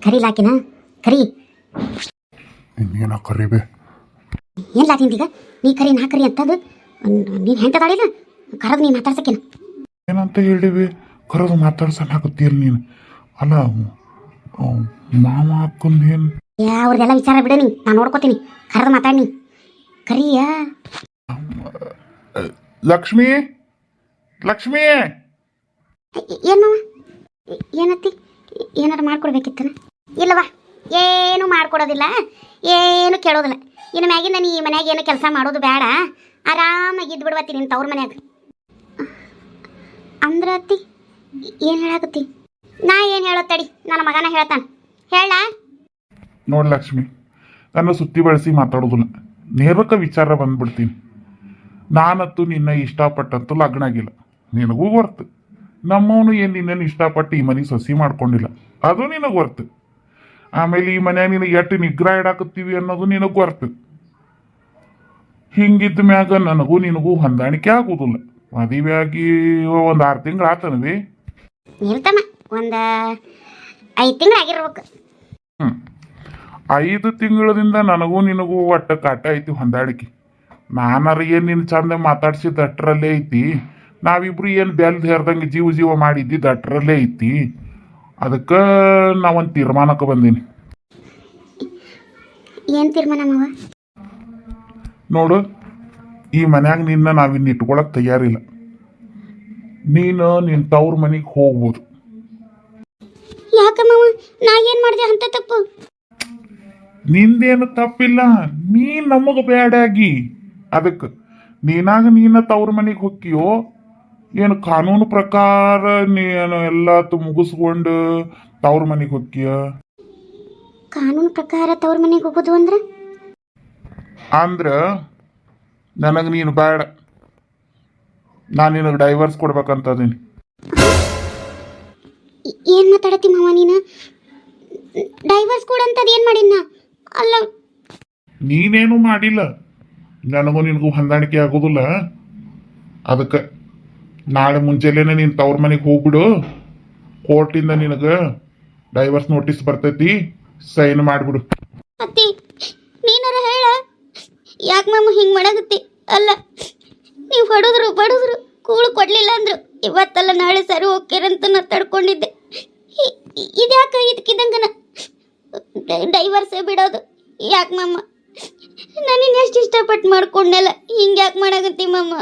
ಕರಿಲಾಕಿನ ಕರಿ ಇನ್ನೇನ ಕರಿಬೇ ಎಲ್ಲ ತಿಂದೀಗ ನೀ ಕರಿ ನಾ ಕರಿ ಅಂತಂದು ನೀನು ಹೆಂಟದಾಳಿಲ್ಲ ಕರದು ನೀನು ಮಾತಾಡ್ಸಕ್ಕೇನ ಏನಂತ ಹೇಳಿವಿ ಕರೆದು ಮಾತಾಡ್ಸಕ್ಕಾಗತ್ತೀಯಲ್ಲ ನೀನು ಅಲ್ಲ ಮಾಮ ಅಕ್ಕಂದೇನು ಅವ್ರದೆಲ್ಲ ವಿಚಾರ ಬಿಡ ನೀ ನಾನು ನೋಡ್ಕೋತೀನಿ ಕರೆದು ಮಾತಾಡಿ ಕರಿಯ ಲಕ್ಷ್ಮಿ ಲಕ್ಷ್ಮಿ ಏನು ಏನತ್ತಿ ಏನಾರು ಮಾಡ್ಕೊಡ್ಬೇಕಿತ್ತನ ಇಲ್ಲವಾ ಏನು ಮಾಡ್ಕೊಡೋದಿಲ್ಲ ಏನು ಕೇಳೋದಿಲ್ಲ ಇನ್ನು ಮ್ಯಾಗಿಂದ ನೀ ಮನ್ಯಾಗ ಏನು ಕೆಲಸ ಮಾಡೋದು ಬೇಡ ಆರಾಮಾಗಿ ಇದ್ದು ಬಿಡ್ಬತ್ತಿ ನಿನ್ನ ತವ್ರ ಮನ್ಯಾಗ ಅಂದ್ರೆ ಅತ್ತಿ ಏನು ಹೇಳಾಕತ್ತಿ ನಾ ಏನು ಹೇಳತ್ತಡಿ ನನ್ನ ಮಗನ ಹೇಳ್ತಾನೆ ಹೇಳ ನೋಡಿ ಲಕ್ಷ್ಮಿ ನನ್ನ ಸುತ್ತಿ ಬಳಸಿ ಮಾತಾಡೋದಿಲ್ಲ ನೇರಕ್ಕ ವಿಚಾರ ಬಂದ್ಬಿಡ್ತೀನಿ ನಾನಂತೂ ನಿನ್ನ ಇಷ್ಟಪಟ್ಟಂತೂ ಲಗ್ನ ಆಗಿಲ್ಲ ನಿನಗೂ ಗೊತ್ತು ನಮ್ಮವನು ಏನು ನಿನ್ನನ್ನು ಇಷ್ಟಪಟ್ಟು ಈ ಮನೆ ಸೊಸಿ ಮಾಡ್ಕೊಂಡಿಲ್ಲ ಅದು ನಿನಗೆ ಗೊತ್ತು ಆಮೇಲೆ ಈ ಮನ್ಯಾಗ ನಿನಗೆ ಎಷ್ಟು ನಿಗ್ರಹ ಇಡಾಕತ್ತೀವಿ ಅನ್ನೋದು ನಿನಗೆ ಗೊತ್ತು ಹಿಂಗಿದ್ದ ಮ್ಯಾಗ ನನಗೂ ನಿನಗೂ ಹೊಂದಾಣಿಕೆ ಆಗೋದಿಲ್ಲ ಮದುವೆ ಆಗಿ ಒಂದು 6 ತಿಂಗಳು ಆತನವಿ ನಿಲ್ತಮ್ಮ ಒಂದು 5 ತಿಂಗಳು ಆಗಿರ್ಬೇಕು 5 ತಿಂಗಳದಿಂದ ನನಗೂ ನಿನಗೂ ಒಟ್ಟ ಕಾಟ ಐತಿ ಹೊಂದಾಣಿಕೆ ನಾನಾರ ಏನು ನಿನ್ನ ಚಂದ ಮಾತಾಡ್ಸಿದ್ದು ಅಟ್ರಲ್ಲೇ ಐತಿ ನಾವಿಬ್ರು ಏನು ಬೆಲ್ದು ಹೇರ್ದಂಗೆ ಜೀವ ಮಾಡಿದ್ದಿದ್ದು ಅಟ್ರಲ್ಲೇ ಐತಿ ಅದಕ್ಕೆ ನಾವೊಂದು ತೀರ್ಮಾನಕ್ಕೆ ಬಂದೀನಿ ಏನು ತೀರ್ಮಾನ ಮಾವ ನೋಡು ಈ ಮನ್ಯಾಗ ನಿನ್ನ ನಾವಿನ್ನು ಇಟ್ಕೊಳಕ್ ತಯಾರಿಲ್ಲ ನೀನು ನಿನ್ನ ತವ್ರ ಮನೆಗೆ ಹೋಗ್ಬೋದು ಯಾಕಮ್ಮ ನಾ ಏನು ಮಾಡಿದೆ ಅಂತ ತಪ್ಪು ನಿಂದೇನು ತಪ್ಪಿಲ್ಲ ನೀ ನಮಗೆ ಬೇಡಾಗಿ ಅದಕ್ಕೆ ನೀನ ತವ್ರ ಮನೆಗೆ ಹೋಗ್ತೀಯೋ ಏನು ಕಾನೂನು ಪ್ರಕಾರ ನೀನು ಎಲ್ಲ ಮುಗಿಸ್ಕೊಂಡು ತವ್ರ ಮನೆಗೆ ಹೋಗ್ತೀಯ ಕಾನೂನು ಪ್ರಕಾರ ತವ್ರ ಮನೆಗೆ ಹೋಗೋದು ಅಂದ್ರೆ ನನಗೆ ನೀನು ಬೇಡ ನಾನು ನಿನಗೆ ಡೈವರ್ಸ್ ಕೊಡ್ಬೇಕಂತ ಅದೀನಿ ಏನು ಮಾತಾಡತ್ತಿ ಮಾವ ನೀನು ಡೈವರ್ಸ್ ಕೊಡಂತದ್ದು ಏನು ಮಾಡಿನ ಅಲ್ಲ ನೀನೇನು ಮಾಡಿಲ್ಲ ನನಗೂ ನಿನಗೂ ಹೊಂದಾಣಿಕೆ ಆಗೋದಿಲ್ಲ ಅದಕ್ಕೆ ನಾಳೆ ಮುಂಜಾನೆನೇ ನೀನು ತವ್ರ ಮನೆಗೆ ಹೋಗ್ಬಿಡು ಕೋರ್ಟಿಂದ ನಿನಗೆ ಡೈವರ್ಸ್ ನೋಟಿಸ್ ಬರ್ತೈತಿ ಸೈನ್ ಮಾಡಿಬಿಡು ಅತ್ತಿ ನೀನಾರ ಹೇಳ ಯಾಕೆ ಮಾಮ ಹಿಂಗೆ ಮಾಡಾಕತ್ತಿ ಅಲ್ಲ ನೀವು ಬಡದ್ರು ಕೂಳು ಕೊಡಲಿಲ್ಲ ಅಂದ್ರು ಇವತ್ತಲ್ಲ ನಾಳೆ ಸರಿ ಹೋಗ್ಯಾರಂತ ನಾ ತಡ್ಕೊಂಡಿದ್ದೆ ಇದ್ಯಾಕೆ ಇದಕ್ಕಿದ್ದಂಗನ ಡೈವರ್ಸೇ ಬಿಡೋದು ಯಾಕೆ ಮಾಮ ನಾನು ಎಷ್ಟು ಇಷ್ಟಪಟ್ಟು ಮಾಡ್ಕೊಂಡೆಲ್ಲ ಹಿಂಗೆ ಯಾಕೆ ಮಾಡಾಕತ್ತಿ ಮಾಮ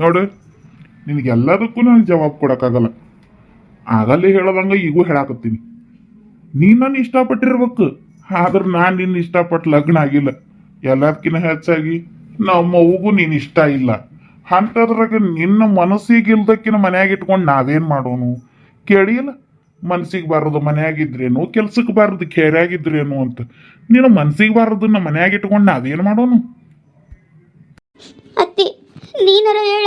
ನೋಡು ನಿನಗೆಲ್ಲದಕ್ಕೂ ನಾನು ಜವಾಬ್ ಕೊಡೋಕ್ಕಾಗಲ್ಲ ಆಗಲ್ಲೇ ಹೇಳೋದಂಗ ಈಗೂ ಹೇಳಾಕತ್ತೀನಿ ನೀನು ನನ್ನ ಇಷ್ಟಪಟ್ಟಿರ್ಬೇಕು ಆದ್ರೆ ನಾನು ನಿನ್ನ ಇಷ್ಟಪಟ್ಟು ಲಗ್ನ ಆಗಿಲ್ಲ ಎಲ್ಲದಕ್ಕಿಂತ ಹೆಚ್ಚಾಗಿ ನಮ್ಮ ಅವ್ಗೂ ನೀನು ಇಷ್ಟ ಇಲ್ಲ ಅಂಥದ್ರಾಗ ನಿನ್ನ ಮನಸ್ಸಿಗೆ ಇಲ್ದಕ್ಕಿನ ಮನ್ಯಾಗ ಇಟ್ಕೊಂಡು ನಾವೇನು ಮಾಡೋನು ಕೇಳಿಲ್ಲ ಮನ್ಸಿಗೆ ಬಾರದು ಮನ್ಯಾಗಿದ್ರೇನು ಕೆಲ್ಸಕ್ಕೆ ಬಾರದು ಕೇರ್ಯಾಗಿದ್ರೇನು ಅಂತ ನೀನು ಮನ್ಸಿಗೆ ಬಾರದನ್ನ ಮನ್ಯಾಗ ಇಟ್ಕೊಂಡು ನಾವೇನು ಮಾಡೋನು ಅತ್ತಿ ನೀನಾರ ಹೇಳ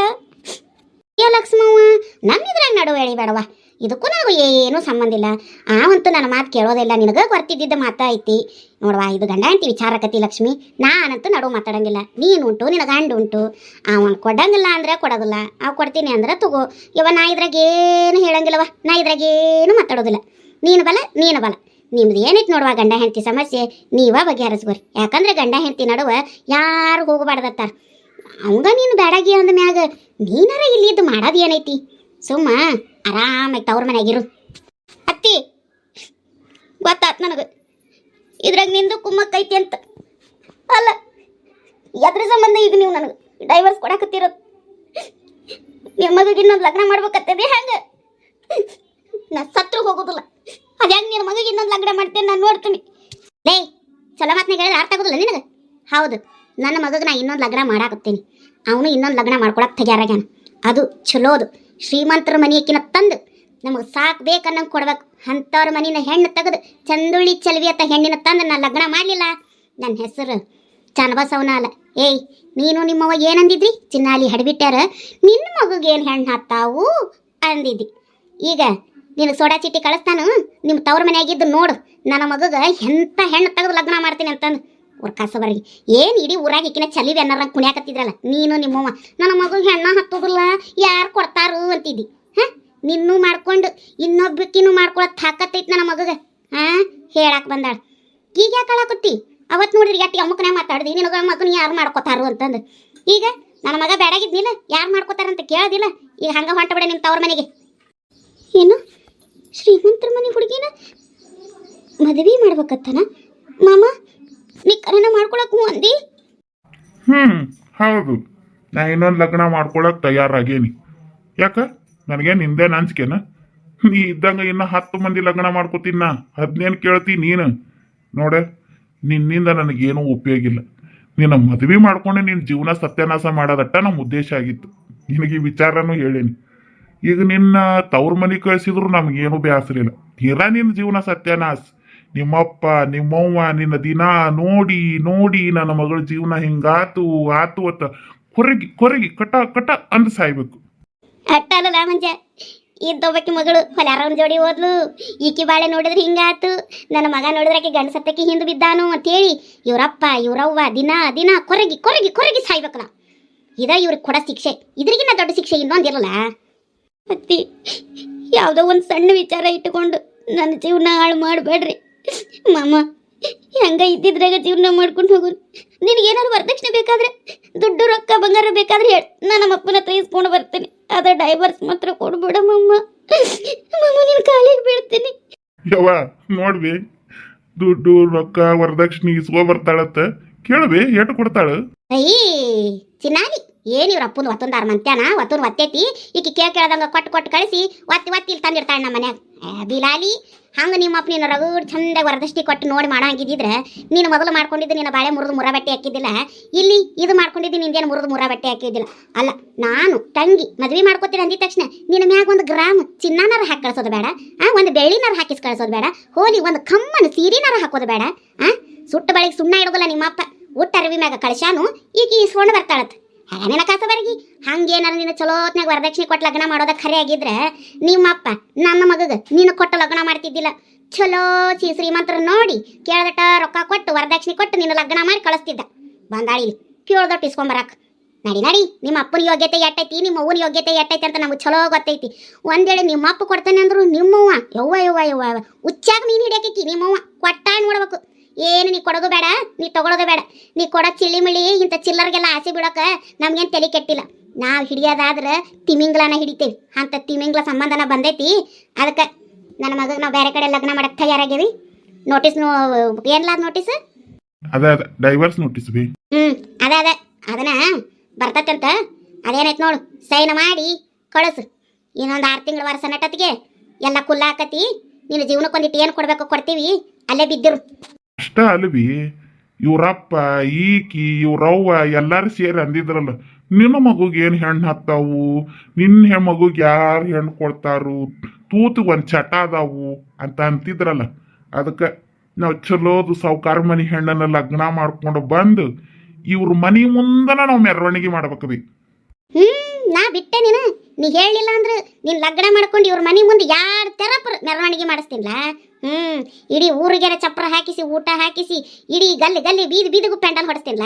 ಲಕ್ಷ್ಮವ್ವ ನಮ್ಮಿದ್ರಾಗ ನಡುವೆ ಎಳಿಬೇಡವ ಇದಕ್ಕೂ ನಾವು ಏನೂ ಸಂಬಂಧ ಇಲ್ಲ ಆವಂತೂ ನನ್ನ ಮಾತು ಕೇಳೋದಿಲ್ಲ ನಿನಗೆ ಗೊತ್ತಿದ್ದಿದ್ದ ಮಾತಾ ಐತಿ ನೋಡುವ ಇದು ಗಂಡ ಅಂತಿ ವಿಚಾರಕತಿ ಲಕ್ಷ್ಮಿ ನಾನಂತೂ ನಡುವು ಮಾತಾಡಂಗಿಲ್ಲ ನೀನುಂಟು ನಿನ್ನ ಗಂಡ ಉಂಟು ಅವನು ಕೊಡಂಗಿಲ್ಲ ಅಂದ್ರೆ ಕೊಡೋದಿಲ್ಲ ಅವು ಕೊಡ್ತೀನಿ ಅಂದ್ರೆ ತಗೋ ನಾ ಇದ್ರಾಗೇನು ಹೇಳಂಗಿಲ್ಲವ ನಾ ಇದ್ರಾಗೇನು ಮಾತಾಡೋದಿಲ್ಲ ನೀನು ಬಲ ನಿಮ್ದು ಏನೈತಿ ನೋಡುವ ಗಂಡ ಹೆಂಡತಿ ಸಮಸ್ಯೆ ನೀವ ಬಗೆಹರಿಸ್ಕೋರಿ ಯಾಕಂದ್ರೆ ಗಂಡ ಹೆಂಡತಿ ನಡುವೆ ಯಾರು ಹೋಗಬಾರ್ದತ್ತಾರ ಅವಂಗ ನೀನು ಬೇಡಾಗಿ ಅಂದ ಮ್ಯಾಗ ನೀನಾರ ಇಲ್ಲಿ ಇದ್ದು ಮಾಡೋದು ಏನೈತಿ ಸುಮ್ಮ ಆರಾಮಾಗಿ ತವ್ರ ಮನೆಯಾಗಿರು ಅತ್ತಿ ಗೊತ್ತಾತ್ ನನಗೆ ಇದ್ರಾಗ ನಿಂದು ಕುಮ್ಮಕ್ಕೈತಿ ಅಂತ ಅಲ್ಲ ಎದ್ರ ಸಂಬಂಧ ಈಗ ನೀವು ನನಗೆ ಡೈವರ್ಸ್ ಕೊಡಾಕತ್ತಿರೋದು ನಿಮ್ಮ ಮಗಿಗೆ ಇನ್ನೊಂದು ಲಗ್ನ ಮಾಡ್ಬೇಕತ್ತದ ಹೆಂಗೆ ನಾ ಸತ್ರು ಹೋಗೋದಿಲ್ಲ ಅದ್ಯಾಂಗ ನಿನ್ನ ಮಗಿಗೆ ಇನ್ನೊಂದು ಲಗ್ನ ಮಾಡ್ತೇನೆ ನಾನು ನೋಡ್ತೀನಿ ಲೇ ಚಲೋ ಮಾತನ್ನ ಹೇಳಿದ್ರೆ ಅರ್ಥ ಆಗೋದಿಲ್ಲ ನಿನಗೆ ಹೌದು ನನ್ನ ಮಗಗೆ ನಾ ಇನ್ನೊಂದು ಲಗ್ನ ಮಾಡಾಕತ್ತೀನಿ ಅವನು ಇನ್ನೊಂದು ಲಗ್ನ ಮಾಡ್ಕೊಳಕ್ಕೆ ತಯಾರಾಗ್ಯಾನ ಅದು ಚಲೋದು ಶ್ರೀಮಂತರ ಮನೆಯಕಿನ ತಂದು ನಮಗೆ ಸಾಕು ಬೇಕನ್ನಂಗೆ ಕೊಡ್ಬೇಕು ಅಂಥವ್ರ ಮನಿನ ಹೆಣ್ಣು ತೆಗೆದು ಚಂದುಳ್ಳಿ ಚಲ್ವಿ ಅಂತ ಹೆಣ್ಣಿನ ತಂದು ನಾನು ಲಗ್ನ ಮಾಡಲಿಲ್ಲ ನನ್ನ ಹೆಸರು ಚನ್ನಬಸವನ ಅಲ್ಲ ಏಯ್ ನೀನು ನಿಮ್ಮವ್ವ ಏನಂದಿದ್ರಿ ಚಿನ್ನಾಲಿ ಹಡ್ಬಿಟ್ಟಾರ ನಿನ್ನ ಮಗುಗೆ ಏನು ಹೆಣ್ಣು ಹಾಕ್ತಾವು ಅಂದಿದ್ದಿ ಈಗ ನಿನಗೆ ಸೋಡಾ ಚೀಟಿ ಕಳಿಸ್ತಾನು ನಿಮ್ಮ ತವ್ರ ಮನೆಯಾಗಿದ್ದು ನೋಡು ನನ್ನ ಮಗಗೆ ಎಂಥ ಹೆಣ್ಣು ತೆಗೆದು ಲಗ್ನ ಮಾಡ್ತೀನಿ ಅಂತಂದು ಕಸಬರಿಗೆ ಏನು ಇಡೀ ಊರಾಗ ಈಕಿನ ಚಲಿವಿ ಅನ್ನೋರಂಗೆ ಕುಣ್ಯಾಕತ್ತಿದ್ರಲ್ಲ ನೀನು ನಿಮ್ಮವ್ವ ನನ್ನ ಮಗುಗೆ ಹೆಣ್ಣ ಹತ್ತೋದಿಲ್ಲ ಯಾರು ಕೊಡ್ತಾರು ಅಂತಿದ್ದಿ ಹಾಂ ನಿನ್ನೂ ಮಾಡ್ಕೊಂಡು ಇನ್ನೊಬ್ಬಕಿನೂ ಮಾಡ್ಕೊಳಕ್ಕೆ ತಾಕತ್ತೈತಿ ನನ್ನ ಮಗಗೆ ಹಾಂ ಹೇಳಾಕ್ ಬಂದಾಳ. ಈಗ ಯಾಕೆ ಕಳಾಕತ್ತಿ? ಅವತ್ತು ನೋಡಿದ್ರಿ ಗಟ್ಟಿ ಅಮ್ಮಕ್ಕನೇ ಮಾತಾಡ್ದಿ ನಿನಗ ಮಗನ ಯಾರು ಮಾಡ್ಕೋತಾರು ಅಂತಂದು. ಈಗ ನನ್ನ ಮಗ ಬೇಡಾಗಿದ್ನಿಲ್ಲ, ಯಾರು ಮಾಡ್ಕೋತಾರಂತ ಕೇಳೋದಿಲ್ಲ. ಈಗ ಹಂಗ ಹೊಂಟ ಬಿಡ ನಿಮ್ಮ ತವ್ರ ಮನೆಗೆ. ಏನು ಶ್ರೀಮಂತರ ಮನೆ ಹುಡುಗಿನ ಮದುವೆ ಮಾಡ್ಬೇಕತ್ತನ ಮಾಮ? ನೀ ಕರೆನ ಮಾಡ್ಕೊಳಕ್ ಅಂದಿ? ಹೌದು, ನಾ ಇನ್ನೊಂದು ಲಗ್ನ ಮಾಡ್ಕೊಳಕ್ ತಯಾರಾಗೇನಿ. ಯಾಕ ನನಗೆ ನಿಂದೆ ನಾಂಚಿಕೆನ? ನೀ ಇದ್ದಂಗ ಇನ್ನ 10 ಮಂದಿ ಲಗ್ನ ಮಾಡ್ಕೋತೀನ, 15 ಕೇಳ್ತಿ ನೀನು. ನೋಡೆ, ನಿನ್ನಿಂದ ನನಗೇನೂ ಉಪಯೋಗ ಇಲ್ಲ. ನಿನ್ನ ಮದುವೆ ಮಾಡ್ಕೊಂಡೆ ನಿನ್ನ ಜೀವನ ಸತ್ಯನಾಶ ಮಾಡೋದಟ್ಟ ನಮ್ಮ ಉದ್ದೇಶ ಆಗಿತ್ತು. ನಿನಗೆ ಈ ವಿಚಾರನೂ ಹೇಳೇನಿ. ಈಗ ನಿನ್ನ ತವ್ರ ಮನೆ ಕಳಿಸಿದ್ರು ನಮಗೇನು ಬೇಸರ ಇಲ್ಲ. ತೀರಾ ನಿನ್ನ ಜೀವನ ಸತ್ಯನಾಶ. ನಿಮ್ಮಪ್ಪ ನಿಮ್ಮವ್ವ ನಿನ್ನ ದಿನ ನೋಡಿ ನೋಡಿ ನನ್ನ ಮಗಳ ಜೀವನ ಹಿಂಗಾತು ಆತು ಅಂತ ಕೊರಗಿ ಕೊರಗಿ ಕಟ ಕಟ ಅಂದ್ ಸಾಯ್ಬೇಕು. ಅಟ್ಟಲ್ಲ ಮಂಜ, ಇದ್ದೊಬ್ಬಕಿ ಮಗಳು ಹೊಲಾರವನ ಜೋಡಿ ಹೋದ್ಲು. ಈಕಿ ಬಾಳೆ ನೋಡಿದ್ರೆ ಹಿಂಗಾತು, ನನ್ನ ಮಗ ನೋಡಿದ್ರೆ ಆಕೆ ಗಂಡ ಸತ್ತಕ್ಕೆ ಹಿಂದೆ ಬಿದ್ದಾನು ಅಂತೇಳಿ ಇವ್ರಪ್ಪ ಇವ್ರವ್ವ ದಿನ ದಿನ ಕೊರಗಿ ಕೊರಗಿ ಕೊರಗಿ ಸಾಯ್ಬೇಕಲ್ಲ. ಇದ ಇವ್ರಿಗೆ ಕೊಡ ಶಿಕ್ಷೆ. ಇದ್ರಿಗಿನ್ನ ದೊಡ್ಡ ಶಿಕ್ಷೆ ಇನ್ನೊಂದಿರಲ್ಲ. ಅತ್ತಿ, ಯಾವುದೋ ಒಂದು ಸಣ್ಣ ವಿಚಾರ ಇಟ್ಟುಕೊಂಡು ನನ್ನ ಜೀವನ ಹಾಳು ಮಾಡಬೇಡ್ರಿ ಮಾಮ. ಹೆಂಗ ಇದ್ದಿದ್ರಾಗ ಜೀವನ ಮಾಡ್ಕೊಂಡು ಹೋಗೋದು. ನಿನಗೇನಾದ್ರು ವರದಕ್ಷಿಣೆ ಬೇಕಾದ್ರೆ, ದುಡ್ಡು ರೊಕ್ಕ ಬಂಗಾರ ಬೇಕಾದ್ರೆ ಹೇಳಿ, ನಾನು ನಮ್ಮ ಅಪ್ಪನ ಹತ್ರ ಇಸ್ಕೊಂಡು ಬರ್ತೇನೆ. ಅದ ಡೈವರ್ಸ್ ಮಾತ್ರ ಕೊಡ್ಬೇಡ ಮಮ್ಮ. ಮಮ್ಮ ನಿನ್ನ ಕಾಲಿಗೆ ಬೀಳ್ತೀನಿ. ಯವ್ವ ನೋಡ್ವಿ, ದುಡ್ಡು ರೊಕ್ಕ ವರದಕ್ಷಿಣೆ ಇಸ್ಕೊ ಬರ್ತಾಳತ್ತ ಕೇಳ್ವಿ, ಏಟು ಕೊಡ್ತಾಳ? ಅಯ್ಯ ಚಿನ್ನಾಲಿ, ಏನು ಇವ್ರ ಅಪ್ಪನ ಒತ್ತೊಂದಾರ ಮಂತ್ಯಾನ ಒತ್ತೊಂದು ಒತ್ತೈತಿ. ಈಕಿ ಕೇಳ್ದಂಗ ಕೊಟ್ಟು ಕೊಟ್ಟು ಕಳಿಸಿ ಒತ್ತಿ ಒತ್ತಿ ಇಲ್ಲಿ ತಂದಿರ್ತಾಳೆ ನಮ್ಮ ಮನ್ಯಾಗ. ಬಿಲಾಲಿ, ಹಂಗೆ ನಿಮ್ಮ ಅಪ್ಪ ನೀನು ರಗಡ್ ಚಂದ ವರದಷ್ಟಿ ಕೊಟ್ಟು ನೋಡಿ ಮಾಡೋ ಹಂಗಿದ್ದಿದ್ರೆ ನೀನು ಮೊದಲು ಮಾಡ್ಕೊಂಡಿದ್ದು ನಿನ್ನ ಬಾಳೆ ಮುರಿದು ಮುರ ಬಟ್ಟೆ ಹಾಕಿದ್ದಿಲ್ಲ. ಇಲ್ಲಿ ಇದು ಮಾಡ್ಕೊಂಡಿದ್ದು ನಿಂದೇನು ಮುರಿದು ಮುರ ಬಟ್ಟೆ ಹಾಕಿದ್ದಿಲ್ಲ. ಅಲ್ಲ, ನಾನು ತಂಗಿ ಮದ್ವೆ ಮಾಡ್ಕೋತೀನಿ ಅಂದಿದ ತಕ್ಷಣ ನಿನ್ನ ಮ್ಯಾಗ ಒಂದು ಗ್ರಾಮ್ ಚಿನ್ನನಾರ ಹಾಕಿ ಕಳ್ಸೋದು ಬೇಡ, ಒಂದು ಬೆಳ್ಳಿನಾರ ಹಾಕಿಸ್ ಕಳ್ಸೋದು ಬೇಡ, ಹೋಲಿ ಒಂದು ಕಮ್ಮನ ಸೀರಿನಾರ ಹಾಕೋದು ಬೇಡ. ಸುಟ್ಟ ಬಳಿಗೆ ಸುಣ್ಣ ಇಡೋದಿಲ್ಲ ನಿಮ್ಮಪ್ಪ. ಊಟ ಅರಿವಿ ಮ್ಯಾಗ ಕಳ್ಸಾನು ಈಕಿ ಇಸ್ಕೊಂಡು ಬರ್ತಾಳತ್. ನಿನ್ನ ಕಾಸಬರ್ಗಿ ಹಂಗೇನಾರ ನಿನ್ನ ಚಲೋತ್ನಾಗ ವರದಕ್ಷಿಣೆ ಕೊಟ್ಟು ಲಗ್ನ ಮಾಡೋದ ಖರೆ ಆಗಿದ್ರೆ ನಿಮ್ಮಪ್ಪ ನನ್ನ ಮಗಗ ನೀನು ಕೊಟ್ಟು ಲಗ್ನ ಮಾಡ್ತಿದ್ದಿಲ್ಲ. ಚಲೋ ಶ್ರೀಮಂತರ ನೋಡಿ ಕೇಳ್ದಟ ರೊಕ್ಕ ಕೊಟ್ಟು ವರದಕ್ಷಿಣೆ ಕೊಟ್ಟು ನಿನ್ನ ಲಗ್ನ ಮಾಡಿ ಕಳಿಸ್ತಿದ್ದ. ಬಂದಾಳಿ ಕೇಳ್ದೊಟ್ಟು ಇಸ್ಕೊಂಬರಾಕ್. ನಡಿ ನಡಿ, ನಿಮ್ಮ ಅಪ್ಪನ ಯೋಗ್ಯತೆ ಎಟ್ಟೈತಿ, ನಿಮ್ಮ ಅವ್ವನ ಯೋಗ್ಯತೆ ಎಟ್ಟೈತಿ ಅಂತ ನಮ್ಗೆ ಚಲೋ ಗೊತ್ತೈತಿ. ಒಂದೇಳೆ ನಿಮ್ಮ ಅಪ್ಪ ಕೊಡ್ತಾನೆ ಅಂದ್ರು ನಿಮ್ಮವ್ವ ಯವ್ವ ಯವ್ವ ಯವ್ವ ಉಚ್ಚಾಗ ನೀನು ಹಿಡಿಯಕಿ ನಿಮ್ಮವ್ವ ಕೊಟ್ಟ ನೋಡ್ಬೇಕು. ಏನು ನೀ ಕೊಡೋದು ಬೇಡ, ನೀ ತಗೊಳೋದು ಬೇಡ. ನೀ ಕೊಡೋ ಚಿಳ್ಳಿ ಮಿಳಿ ಇಂಥ ಚಿಲ್ಲರ್ಗೆಲ್ಲ ಆಸೆ ಬಿಡೋಕ ನಮ್ಗೇನು ತಲೆ ಕೆಟ್ಟಿಲ್ಲ. ನಾವು ಹಿಡಿಯೋದಾದ್ರೆ ತಿಮಿಂಗ್ಲನ ಹಿಡಿತೇವಿ. ಅಂತ ತಿಮಿಂಗ್ಲ ಸಂಬಂಧನ ಬಂದೈತಿ. ಅದಕ್ಕೆ ನನ್ನ ಮಗ ನಾವು ಬೇರೆ ಕಡೆ ಲಗ್ನ ಮಾಡಕ್ಕೆ ತಯಾರಾಗೇವಿ. ನೋಟಿಸ್ ಏನ್ಲ ನೋಟಿಸ್? ಅದ ಡೈವರ್ಸ್ ನೋಟಿಸ್ ಬಿ. ಅದ ಅದನ್ನ ಬರ್ತೈತಂತ. ಅದೇನೈತೆ ನೋಡು, ಸೈನ್ ಮಾಡಿ ಕಳಿಸು. ಇನ್ನೊಂದು 6 ತಿಂಗಳ ವರ್ಷ ನಟತ್ತಿಗೆ ಎಲ್ಲ ಕುಲ್ಲ ಹಾಕತಿ. ನೀನು ಜೀವನಕ್ಕೊಂದಿಟ್ಟು ಏನು ಕೊಡ್ಬೇಕು ಕೊಡ್ತೀವಿ, ಅಲ್ಲೇ ಬಿದ್ದಿರು. ಅಷ್ಟ ಅಲ್ವಿ, ಇವ್ರಪ್ಪ ಈಕಿ ಇವ್ರವ್ವ ಎಲ್ಲಾರು ಸೇರಿ ಅಂದಿದ್ರಲ್ಲ, ನಿನ್ನ ಮಗುಗೆ ಏನು ಹೆಣ್ಣು ಹತ್ತಾವು, ನಿನ್ನ ಮಗುಗೆ ಯಾರು ಹೆಣ್ಣು ಕೊಡ್ತಾರು, ತೂತು ಒಂದು ಚಟ ಅದಾವು ಅಂತ ಅಂತಿದ್ರಲ್ಲ. ಅದಕ್ಕೆ ನಾವು ಚಲೋದು ಸಾವುಕಾರ ಮನೆ ಹೆಣ್ಣನ್ನು ಲಗ್ನ ಮಾಡ್ಕೊಂಡು ಬಂದು ಇವ್ರ ಮನೆ ಮುಂದನ ನಾವು ಮೆರವಣಿಗೆ ಮಾಡ್ಬೇಕ್ರಿ. ನಾ ಬಿಟ್ಟೆ ನೀ ಹೇಳಿಲ್ಲ ಅಂದ್ರೆ ನೀನು ಲಗ್ನ ಮಾಡ್ಕೊಂಡು ಇವ್ರ ಮನೆ ಮುಂದೆ ಯಾರ ತರ ಮೆರವಣಿಗೆ ಮಾಡಿಸ್ತೀನಿಲ್ಲ. ಇಡೀ ಊರಿಗೆಲ್ಲ ಚಪ್ರ ಹಾಕಿಸಿ ಊಟ ಹಾಕಿಸಿ ಇಡೀ ಗಲ್ಲಿ ಗಲ್ಲಿ ಬೀದಿ ಬೀದಿಗೂ ಪೆಂಡಲ್ ಹೊಡಿಸ್ತೀನಿಲ್ಲ.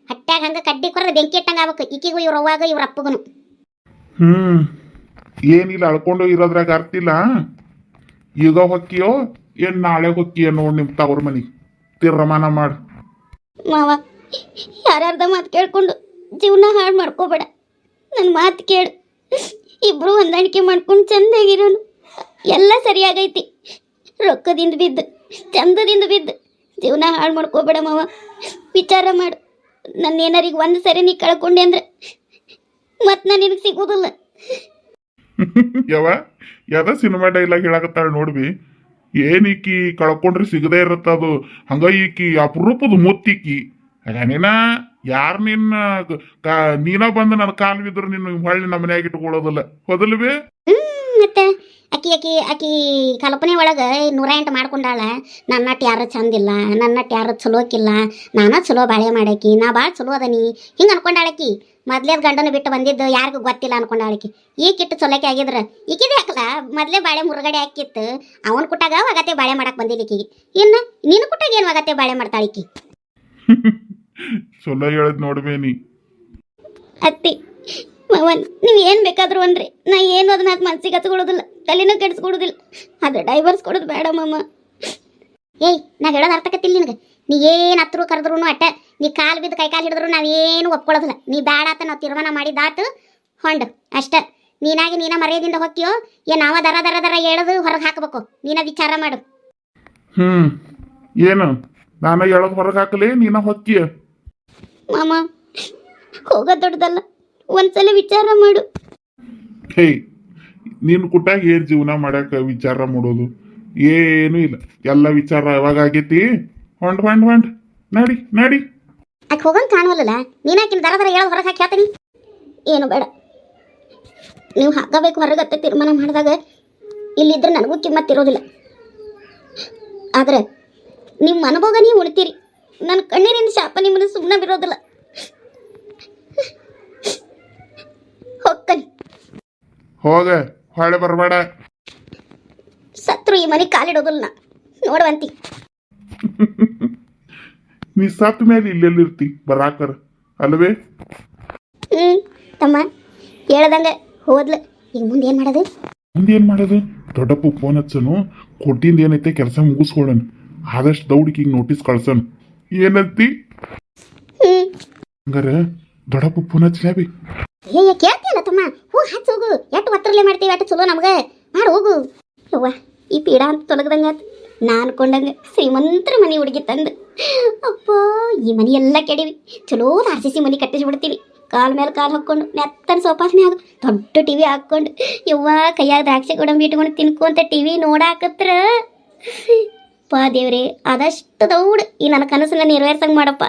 ಹಟ್ಟ್ಯಾಗ ಹಂಗೆ ಕಡ್ಡಿ ಕೊರದ ಬೆಂಕಿ ಇಟ್ಟಂಗೆ ಆಗ್ಬೇಕು ಈಕಿಗೂ ಇವ್ರ ಅವ್ವಾಗ ಇವ್ರ ಅಪ್ಪಗೂ. ಏನಿಲ್ಲ, ಅಳ್ಕೊಂಡು ಇರೋದ್ರಾಗ ಅರ್ತಿಲ್ಲ. ಈಗ ಹೊಕ್ಕಿಯೋ ಏನ್ ನಾಳೆ ಹೊಕ್ಕಿಯೋ ನೋಡಿ ನಿಮ್ಮ ತವ್ರ ಮನಿ ತೀರ್ಮಾನ ಮಾಡು. ಮಾವ, ಯಾರ್ಯಾರ್ದ ಮಾತು ಕೇಳ್ಕೊಂಡು ಜೀವನ ಹಾಳು ಮಾಡ್ಕೋಬೇಡ. ನನ್ನ ಮಾತು ಕೇಳು. ಇಬ್ರು ಹೊಂದಾಣಿಕೆ ಮಾಡ್ಕೊಂಡು ಚಂದಾಗಿರೋನು. ಎಲ್ಲ ಸರಿಯಾಗೈತಿ. ರೊಕ್ಕದಿಂದ ಬಿದ್ದು ಚಂದದಿಂದ ಬಿದ್ದು ಜೀವನ ಹಾಳು ಮಾಡ್ಕೋಬೇಡ ಮಾವ. ವಿಚಾರ ಮಾಡು. ನನ್ನ ಏನಾರಿಗೆ ಒಂದು ಸರಿ ನೀ ಕಳ್ಕೊಂಡೆ ಅಂದ್ರೆ ಮತ್ತೆ ನಾನು ನಿನಗೆ ಸಿಗೋದಿಲ್ಲ. ಯಾವ್ದ ಸಿನಿಮಾ ಡೈಲಾಗ್ ಹೇಳಕತ್ತಾಳ ನೋಡ್ಬಿ. ಏನೀಕಿ ಕಳ್ಕೊಂಡ್ರೆ ಸಿಗದೇ ಇರತ್ತ ಅದು. ಹಂಗ ಈಕಿ ಅಪರೂಪದ ಮುತ್ತಿಕ್ಕಿ ನೀನ ಯಾರು ನಿನ್ನ ನೀನ ಬಂದು ನನ್ನ ಕಾಲು ಬಿದ್ರು ನಿನ್ನ ಹೊಳ್ಳಿ ನಮ್ಮ ಮನ್ಯಾಗ ಇಟ್ಕೊಳ್ಳೋದಿಲ್ಲ, ಹೋದಲ್ವೇ? ಮತ್ತೆ ಅಕ್ಕಿ ಅಕ್ಕಿ ಅಕ್ಕಿ ಕಲ್ಪನೆ ಒಳಗೆ 108 ಮಾಡ್ಕೊಂಡಾಳ. ನನ್ನಟ್ಟು ಯಾರು ಚಂದಿಲ್ಲ, ನನ್ನಟ್ಟು ಯಾರು ಚಲೋಕಿಲ್ಲ, ನಾನ ಚಲೋ ಬಾಳೆ ಮಾಡಾಕಿ, ನಾ ಭಾಳ ಚಲೋ ಅದನಿ ಹಿಂಗೆ ಅನ್ಕೊಂಡಾಳಕಿ. ಮೊದ್ಲೇದ್ ಗಂಡನ ಬಿಟ್ಟು ಬಂದಿದ್ದು ಯಾರಿಗೂ ಗೊತ್ತಿಲ್ಲ ಅನ್ಕೊಂಡಾಳಕಿ. ಈ ಕಿಟ್ಟು ಚೊಲೋಕೆ ಆಗಿದ್ರ ಈಕಿದೆ ಹಾಕಲ್ಲ. ಮೊದ್ಲೇ ಬಾಳೆ ಮುರುಗಡೆ ಹಾಕಿತ್ತು. ಅವನ ಕುಟ್ಟಾಗ ಒಗತೆ ಬಾಳೆ ಮಾಡಕ್ ಬಂದಿಲ್ಲಿಕಿಗೆ. ಇನ್ನು ನಿನ್ನ ಕುಟ್ಟಾಗ ಏನು ಒಗತೆ ಬಾಳೆ ಮಾಡ್ತಾಳಿಕಿ? ಚಲೋ ಹೇಳದ್ ನೋಡ್ಬೇನಿ ಅತ್ತಿ ಮವನ್, ನೀವು ಏನು ಬೇಕಾದ್ರೂ ಅನ್ರಿ, ನಾ ಏನು ಅದನ್ನ ಮನ್ಸಿಗೆ ಹಚ್ಕೊಳ್ಳೋದಿಲ್ಲ, ತಲೆನೂ ಕೆಡಿಸ್ಕೊಡೋದಿಲ್ಲ. ಅದು ಡೈವರ್ಸ್ ಕೊಡೋದು ಬೇಡ ಮಮ್ಮ. ಏಯ್ ನಾ ಹೇಳೋದು ಅರ್ಥಕತ್ತಿಲ್ಲ ನಿನಗೆ. ನೀ ಏನು ಹತ್ರು ಕರೆದ್ರು ಅಟ್ಟ, ನೀ ಕಾಲು ಬಿದ್ದು ಕೈ ಕಾಲು ಹಿಡಿದ್ರು ನಾವೇನು ಒಪ್ಕೊಳ್ಳೋದಿಲ್ಲ. ನೀ ಬ್ಯಾಡಾತ ನಾವು ತೀರ್ಮಾನ ಮಾಡಿದಾತು ಹೊಂಡು ಅಷ್ಟೇ. ನೀನಾಗಿ ನೀನ ಮರ್ಯಾದಿಂದ ಹೋಗ್ತೀಯೋ ಏ ನಾವ ದರ ದರ ದರ ಹೇಳೋದು ಹೊರಗೆ ಹಾಕಬೇಕು. ನೀನ ವಿಚಾರ ಮಾಡು. ಏನು ನಾನು ಹೇಳೋದು ಹೊರಗೆ ಹಾಕಲಿ, ನೀನ ಹೊಕ್ಕಿಯ? ಮಾಮ ಹೋಗೋದು ದೊಡ್ಡದಲ್ಲ, ಒಂದ್ಸಲ ವಿಚಾರ ಮಾಡು. ಹೇ, ನೀನು ಕುಟ್ಟಾಗ ಏನ್ ಜೀವನ ಮಾಡಾಕ ವಿಚಾರ ಮಾಡೋದು ಏನೂ ಇಲ್ಲ. ಎಲ್ಲ ವಿಚಾರ ಯಾವಾಗ ಆಗೈತಿ? ಹೊಂಡ್ ಹೊಂಡ್ ಹೊಂಡ್ ನಡಿ ನಡಿ. ಆಕೆ ಹೋಗಂಗೆ ಕಾಣುವಲ್ಲ, ನೀನಾಕಿನ ದರ ದರ ಹೇಳೋದು ಹೊರಗೆ ಹಾಕಿ ಹೇಳ್ತೀನಿ. ಏನು ಬೇಡ, ನೀವು ಹಾಕಬೇಕು ಹೊರಗತ್ತೆ ತೀರ್ಮಾನ ಮಾಡಿದಾಗ ಇಲ್ಲಿದ್ರೆ ನನಗೂ ಕಿಮ್ಮತ್ತಿರೋದಿಲ್ಲ. ಆದರೆ ನಿಮ್ಮ ಅನುಭವ ನೀವು ಉಳಿತೀರಿ. ನನ್ನ ಕಣ್ಣೀರಿನ ಶಾಪ ನಿಮ್ಮನ್ನು ಸುಮ್ಮನೆ ಬಿರೋದಿಲ್ಲ. ಹೊಕ್ಕನಿ ಹೋಗ, ಹೊಳೆ ಬರಬೇಡ. ಸತ್ರು ಈ ಮನೆ ಕಾಲಿಡೋದಿಲ್ಲ ನಾ, ನೋಡುವಂತಿ. ನೀ ಸತ್ ಮೇಲೆ ಇಲ್ಲೆಲ್ಲಿರ್ತಿ ಬರಾಕರ ಅಲ್ವೇ? ತಮ್ಮ ಹೇಳ್ದಂಗೆ ಹೋದ್ಲು. ಈಗ ಮುಂದೆ ಏನು ಮಾಡೋದು? ಮುಂದೇನು ಮಾಡೋದು? ದೊಡ್ಡಪ್ಪ ಫೋನ್ ಹಚ್ಚನು, ಕೊಟ್ಟಿಂದ ಏನೈತೆ ಕೆಲಸ ಮುಗಿಸ್ಕೊಳ್ಳೋಣ. ಆದಷ್ಟು ದೌಡಿಗೆ ಈಗ ನೋಟಿಸ್ ಕಳ್ಸನು. ಏನಂತಿ? ಹಂಗಾರ ದೊಡ್ಡಪ್ಪ ಫೋನ್ ಹಚ್ಚಲೇಬಿ. ಕೇಳ್ತಿಯಲ್ಲ ತಮ್ಮ, ಹೋಗಿ ಹಚ್ಚ ಹೋಗು. ಎಷ್ಟು ಒತ್ತರಲೆ ಮಾಡ್ತೀವಿ ಅಷ್ಟು ಚಲೋ ನಮ್ಗೆ ಮಾಡಿ ಹೋಗು. ಯವ್ವ ಈ ಪೀಡ ಅಂತ ತೊಲಗದಂಗೆ ಆತು. ನಾನು ಅನ್ಕೊಂಡಂಗೆ ಶ್ರೀಮಂತರ ಮನೆ ಹುಡುಗಿ ತಂದು ಅಪ್ಪ ಈ ಮನೆ ಎಲ್ಲ ಕೆಡಿವಿ. ಚಲೋ ಆರ್ಸಿಸಿ ಮನೆ ಕಟ್ಟಿಸ್ಬಿಡ್ತೀವಿ. ಕಾಲ ಮೇಲೆ ಕಾಲು ಹಾಕ್ಕೊಂಡು ನೆತ್ತನ ಸೋಫಾಸ್ ಮ್ಯಾಗ ದೊಡ್ಡ ಟಿವಿ ಹಾಕ್ಕೊಂಡು ಯವ್ವ ಕೈಯಾಗ ದ್ರಾಕ್ಷಿ ಗೋಡಂಬಿ ಇಟ್ಕೊಂಡು ತಿನ್ಕೊಂತ ಟಿವಿ ನೋಡಾಕತ್ರ ಪಾ ದೇವ್ರಿ ಆದಷ್ಟು ದೌಡ್ ಈ ನನ್ನ ಕನಸನ್ನ ನೆರವೇರ್ಸಂಗೆ ಮಾಡಪ್ಪ.